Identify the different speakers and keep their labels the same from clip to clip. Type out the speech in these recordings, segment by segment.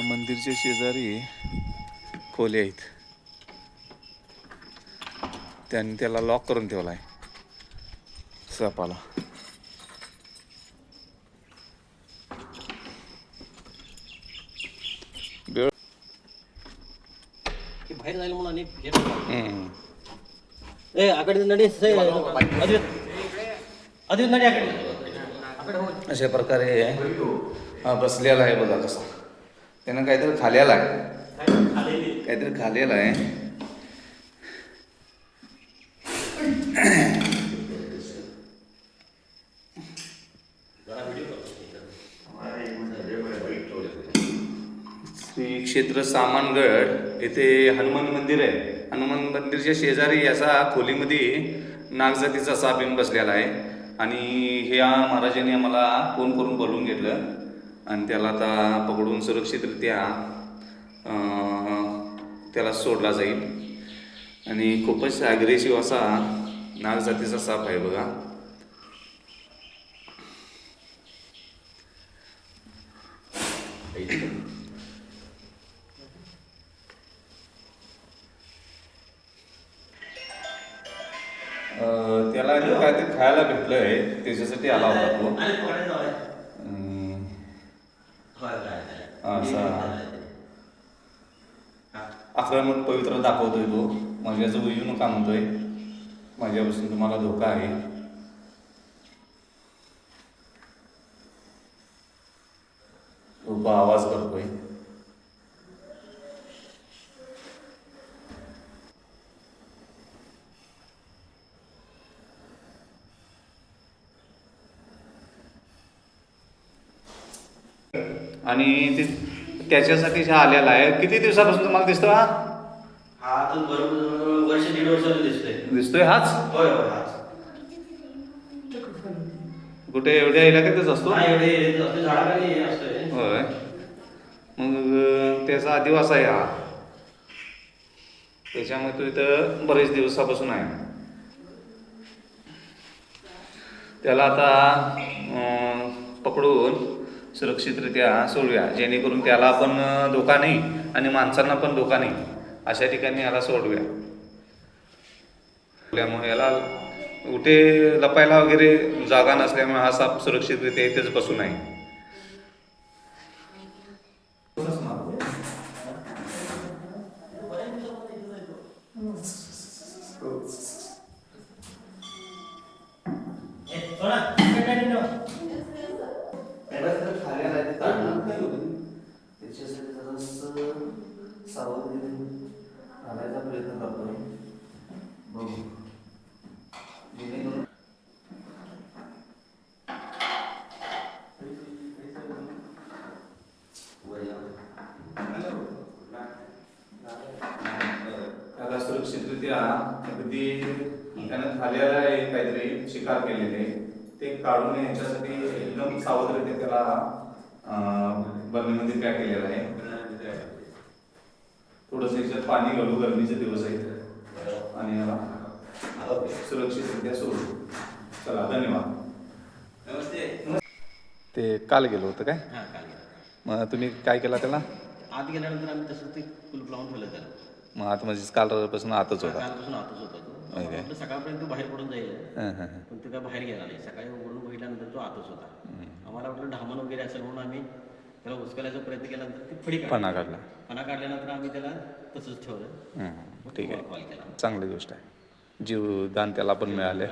Speaker 1: मंदिरच्या शेजारी खोले आहेत, त्यांनी त्याला लॉक करून ठेवला आहे सापाला.
Speaker 2: बाहेर जायला म्हणून आकडे नडी
Speaker 1: अशा प्रकारे बसलेला आहे बघा कसा. त्यानं काहीतरी खाल्लेला आहे, काहीतरी खाल्लेला आहे. श्री क्षेत्र सामानगड येथे हनुमान मंदिर आहे. हनुमान मंदिरच्या शेजारी असा खोलीमध्ये नागजातीचा साप येऊन बसलेला आहे. आणि ह्या महाराजांनी आम्हाला फोन करून बोलवून घेतलं आणि त्याला आता पकडून सुरक्षितरित्या त्याला सोडला जाईल. आणि खूपच ॲग्रेसिव्ह असा नागजातीचा साप आहे बघा. त्याला काय ते खायला भेटलंय त्याच्यासाठी आला होता तो. असा आक्रमक पवित्र दाखवतोय तो. माझ्याजवळ येऊ नका म्हणतोय, माझ्यापासून तुम्हाला धोका आहे. खूप आवाज करतोय. आणि ते त्याच्यासाठी आलेला आहे. किती दिवसापासून तुम्हाला दिसतो हा?
Speaker 2: हा तर बरोबर वर्ष दीड वर्षाला
Speaker 1: दिसतोय हाच?
Speaker 2: होय होय हाच.
Speaker 1: कुठे एवढ्या इलाक्यातच असतो?
Speaker 2: झाडाखाली असतोय.
Speaker 1: होय. मग त्याचा आदिवास आहे हा, त्याच्यामुळे तो इथं बरेच दिवसापासून आहे. त्याला आता पकडून सुरक्षितरित्या सोडूया, जेणेकरून त्याला पण धोका नाही आणि माणसांना पण धोका नाही अशा ठिकाणी याला सोडूया. त्यामुळे याला कुठे लपायला वगैरे जागा नसल्यामुळे हा साप सुरक्षितरित्या इथेच बसून आहे. त्याच्यासाठी जरा सावधगिरी घालायचा प्रयत्न करतोय. बघू जेणेकरून त्याला सुरक्षितरित्या अगदी त्यानं खाल्लेला आहे काहीतरी शिकार केलेले ते काढून याच्यासाठी एकदम सावधरित्या त्याला बरणीमध्ये पॅक केलेला आहे. थोडंसं याच्यात पाणी घालू, गरमीचे दिवस आहेत आणि याला सुरक्षितरित्या सोडू. चला धन्यवाद. नमस्ते. ते काल गेलो होतं काय? मग तुम्ही काय केला त्याला?
Speaker 2: आत गेल्यानंतर आम्ही तसं ते कुलूप लावून ठेवलं त्याला.
Speaker 1: मग आत म्हणजे कालपासून आतच होता?
Speaker 2: कालपासून आतच होता तो. म्हटलं सकाळपर्यंत बाहेर पडून जाईल, पण तो काय बाहेर गेला नाही. सकाळी उघडून बघितल्यानंतर तो आतच होता. आम्हाला वाटलं ढामण वगैरे असेल म्हणून आम्ही त्याला उचकायचा प्रयत्न केल्यानंतर ती फडी
Speaker 1: पणा काढला.
Speaker 2: पणा काढल्यानंतर आम्ही त्याला तसंच ठेवलं.
Speaker 1: ठीक आहे, चांगली गोष्ट आहे. जीवदान त्याला पण मिळालं.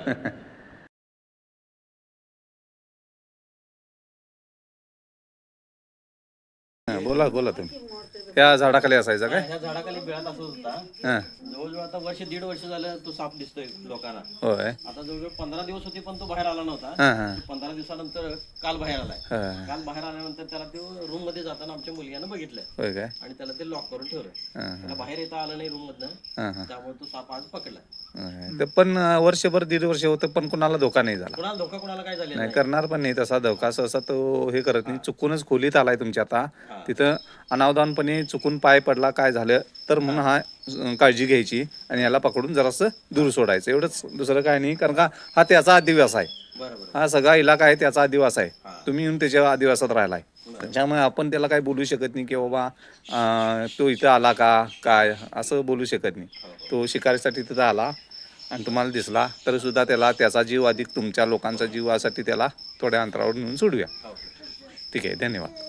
Speaker 1: बोला बोला तुम्ही. त्या झाडाखाली असायचा काय?
Speaker 2: ह्या झाडाखाली बिळात असं होता. जवळजवळ आता वर्ष दीड वर्ष झालं तो साप दिसतोय लोकांना.
Speaker 1: होय.
Speaker 2: आता जवळजवळ 15 दिवस होते पण तो बाहेर आला नव्हता. 15 दिवसानंतर काल बाहेर आलाय. काल बाहेर आल्यानंतर त्याला तो रूम मध्ये जाताना आमच्या मुलग्यानं बघितलं.
Speaker 1: होय काय?
Speaker 2: आणि त्याला ते लॉक करून ठेवलं. त्याला बाहेर येता आलं नाही रूम मधनं, त्यामुळे तो साप आज पकडला.
Speaker 1: पण वर्षभर दीड वर्ष होतं पण कुणाला धोका नाही झाला.
Speaker 2: कुणाला धोका कुणाला काय झाला
Speaker 1: नाही, करणार पण नाही तसा धोका. सहसा तो हे करत नाही. चुकूनच खोलीत आलाय तुमच्या आता, तिथं अनावधानपणे चुकून पाय पडला काय झालं तर म्हणून हा काळजी घ्यायची आणि याला पकडून जरासं दूर सोडायचं, एवढंच, दुसरं काय नाही. कारण का हा त्याचा आदिवास आहे,
Speaker 2: बरोबर.
Speaker 1: हा सगळा इलाका आहे त्याचा आदिवास आहे. तुम्ही येऊन त्याच्या आदिवासात राहिलाय, त्याच्यामुळे आपण त्याला काय बोलू शकत नाही की बाबा तो इथं आला का काय, असं बोलू शकत नाही. तो शिकारीसाठी तिथं आला आणि तुम्हाला दिसला तरी सुद्धा त्याला त्याचा जीव अधिक तुमच्या लोकांचा जीवासाठी त्याला थोड्या अंतरावर नेऊन सोडूया. ठीक आहे, धन्यवाद.